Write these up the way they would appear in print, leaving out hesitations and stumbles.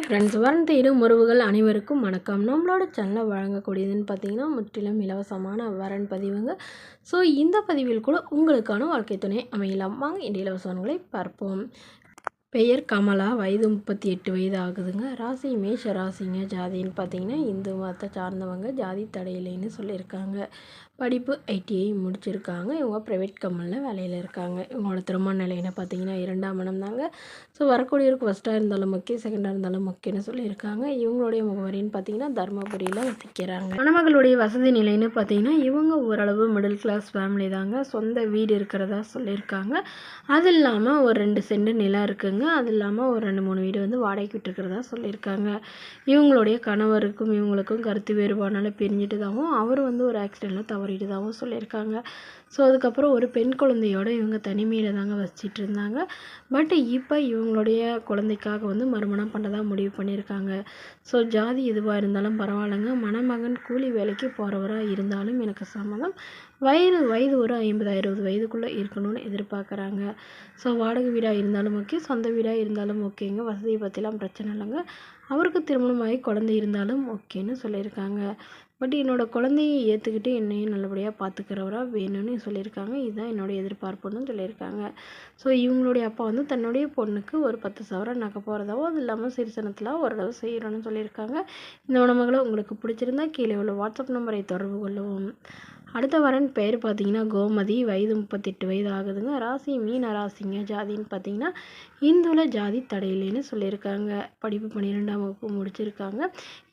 Friends, வரன் தேடும் உறவுகள் அனைவருக்கும் வணக்கம். நம்மளோட சேனலில் வழங்கக்கூடியதுன்னு பார்த்தீங்கன்னா முற்றிலும் இலவசமான வரன் பதிவுங்க. ஸோ இந்த பதிவில் கூட உங்களுக்கான வாழ்க்கை துணை அமையலாம். வாங்க இந்த இலவசங்களை பார்ப்போம். பெயர் கமலா, வயது 38 வயது ஆகுதுங்க. ராசி மேஷ ராசிங்க. ஜாதின்னு பார்த்தீங்கன்னா இந்து மதத்தை சார்ந்தவங்க. ஜாதி தடையில்லைன்னு சொல்லியிருக்காங்க. படிப்பு ஐடிஐ முடிச்சிருக்காங்க. இவங்க ப்ரைவேட் கம்பெனியில் வேலையில் இருக்காங்க. இவங்களோட திருமண நிலைன்னு பார்த்தீங்கன்னா 2ஆம் மனம் தாங்க. ஸோ வரக்கூடியவருக்கு ஃபஸ்ட்டாக இருந்தாலும் ஓகே, செகண்டாக இருந்தாலும் ஓகேன்னு சொல்லியிருக்காங்க. இவங்களுடைய முகவரின்னு பார்த்தீங்கன்னா தர்மபுரியில் வசிக்கிறாங்க. மணமகளுடைய வசதி நிலைன்னு பார்த்தீங்கன்னா இவங்க ஓரளவு மிடில் கிளாஸ் ஃபேமிலி தாங்க. சொந்த வீடு இருக்கிறதா சொல்லியிருக்காங்க. அது இல்லாமல் ஒரு 2 சென்ட் நிலம் இருக்குங்க. அது இல்லாமல் ஒரு 2-3 வீடு வந்து வாடகைக்கு விட்டுருக்கிறதா சொல்லியிருக்காங்க. இவங்களுடைய கணவருக்கும் இவங்களுக்கும் கருத்து வேறுபாடுனால பிரிஞ்சுட்டுதாகவும் அவர் வந்து ஒரு ஆக்சிடெண்ட்டில் தவறிட்டுதாகவும் சொல்லியிருக்காங்க. ஸோ அதுக்கப்புறம் ஒரு பெண் குழந்தையோடு இவங்க தனிமையில் தாங்க வசிச்சிட்டு இருந்தாங்க. பட் இப்போ இவங்களுடைய குழந்தைக்காக வந்து மறுமணம் பண்ணதாக முடிவு பண்ணியிருக்காங்க. ஸோ ஜாதி எதுவாக இருந்தாலும் பரவாயில்லைங்க. மணமகன் கூலி வேலைக்கு போகிறவராக இருந்தாலும் எனக்கு சம்மதம். வயது ஒரு 50-60 வயதுக்குள்ளே இருக்கணும்னு எதிர்பார்க்குறாங்க. ஸோ வாடகை வீடாக இருந்தாலும் ஓகே, சொந்த வீடாக இருந்தாலும் ஓகேங்க. வசதியை பற்றிலாம் பிரச்சனை இல்லைங்க. அவருக்கு திருமணமாகி குழந்தை இருந்தாலும் ஓகேன்னு சொல்லியிருக்காங்க. பட் என்னோடய குழந்தையை ஏற்றுக்கிட்டு என்னையும் நல்லபடியாக பார்த்துக்கிறவராக வேணும்னு சொல்லியிருக்காங்க. இதுதான் என்னுடைய எதிர்பார்ப்புன்னு சொல்லியிருக்காங்க. ஸோ இவங்களுடைய அப்பா வந்து தன்னுடைய பொண்ணுக்கு ஒரு 10 சவரன் நகை போகிறதாவும், அது இல்லாமல் சிறுசனத்தில் ஓரளவு செய்யணும்னு சொல்லியிருக்காங்க. இந்த உணவுகளை உங்களுக்கு பிடிச்சிருந்தா கீழே உள்ள வாட்ஸ்அப் நம்பரை தொடர்பு கொள்ளவும். அடுத்த வரன் பெயர் பார்த்தீங்கன்னா கோமதி, வயது 38 வயது ஆகுதுங்க. ராசி மீன ராசிங்க. ஜாதின்னு பார்த்தீங்கன்னா இந்துவில் ஜாதி தடையில்லைன்னு சொல்லியிருக்காங்க. படிப்பு 12ஆம் வகுப்பு முடிச்சிருக்காங்க.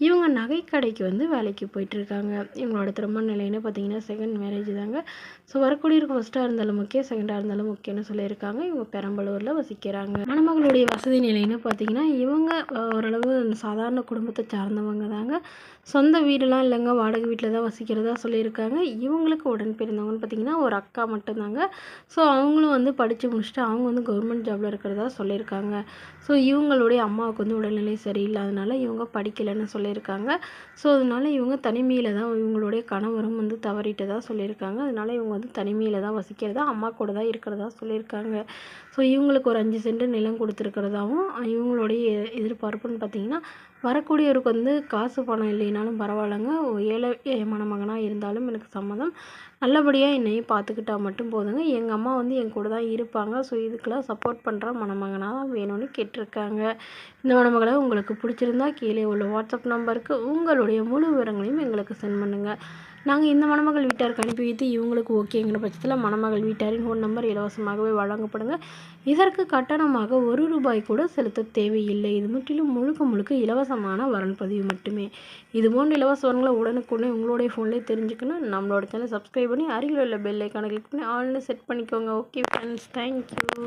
இவங்க நகைக்கடைக்கு வந்து வேலைக்கு போயிட்டுருக்காங்க. இவங்களோட திருமண நிலைன்னு பார்த்தீங்கன்னா செகண்ட் மேரேஜ் தாங்க. ஸோ வரக்கூடியவருக்கு ஃபஸ்ட்டாக இருந்தாலும் ஓகே, செகண்டாக இருந்தாலும் ஓகேன்னு சொல்லியிருக்காங்க. இவங்க பெரம்பலூரில் வசிக்கிறாங்க. மணமகளுடைய வசதி நிலைன்னு பார்த்தீங்கன்னா இவங்க ஓரளவு சாதாரண குடும்பத்தை சார்ந்தவங்க தாங்க. சொந்த வீடெலாம் இல்லைங்க, வாடகை வீட்டில் தான் வசிக்கிறதா சொல்லியிருக்காங்க. இவங்களுக்கு உடன் பிறந்தவங்கன்னு பார்த்தீங்கன்னா ஒரு அக்கா மட்டும்தாங்க. ஸோ அவங்களும் வந்து படித்து முடிச்சுட்டு அவங்க வந்து கவர்மெண்ட் ஜாபில் இருக்கிறதா சொல்லியிருக்காங்க. ஸோ இவங்களுடைய அம்மாவுக்கு வந்து உடல்நிலை சரியில்லாதனால இவங்க படிக்கலைன்னு சொல்லியிருக்காங்க. ஸோ அதனால இவங்க தனிமையில் தான், இவங்களுடைய கணவரும் வந்து தவறிட்டதா சொல்லியிருக்காங்க. அதனால இவங்க வந்து தனிமையில் தான் வசிக்கிறதா, அம்மா கூட தான் இருக்கிறதா சொல்லியிருக்காங்க. ஸோ இவங்களுக்கு ஒரு 5 சென்ட் நிலம் கொடுத்துருக்கிறதாவும் இவங்களுடைய எதிர்பார்ப்புன்னு பார்த்தீங்கன்னா வரக்கூடியவருக்கு வந்து காசு பணம் இல்லைனாலும் பரவாயில்லைங்க. ஏழை மணமகனாக இருந்தாலும் எனக்கு சம்மதம். நல்லபடியாக என்னையும் பார்த்துக்கிட்டா மட்டும் போதுங்க. எங்கள் அம்மா வந்து என் கூட தான் இருப்பாங்க. ஸோ இதுக்கெல்லாம் சப்போர்ட் பண்ணுற மணமகனாக தான் வேணும்னு கேட்டிருக்காங்க. இந்த மணமகளை உங்களுக்கு பிடிச்சிருந்தா கீழே உள்ள வாட்ஸ்அப் நம்பருக்கு உங்களுடைய முழு விவரங்களையும் எங்களுக்கு சென்ட் பண்ணுங்கள். நாங்கள் இந்த மணமகள் வீட்டாருக்கு அனுப்பி வைத்து இவங்களுக்கு ஓகேங்கிற பட்சத்தில் மணமகள் வீட்டாரின் ஃபோன் நம்பர் இலவசமாகவே வழங்கப்படுங்க. இதற்கு கட்டணமாக ₹1 கூட செலுத்த தேவையில்லை. இது முற்றிலும் முழுக்க இலவசமான வரன் பதிவு மட்டுமே. இதுபோன்ற இலவச வரன்களை உடனுக்குடனே உங்களுடைய ஃபோன்லேயே தெரிஞ்சுக்கணும். நம்மளோட சேனல் சப்ஸ்கிரைப் பண்ணி அருகில் உள்ள பெல் ஐக்கானை கிளிக் பண்ணி ஆல்னு செட் பண்ணிக்கோங்க. Okay friends, thank you.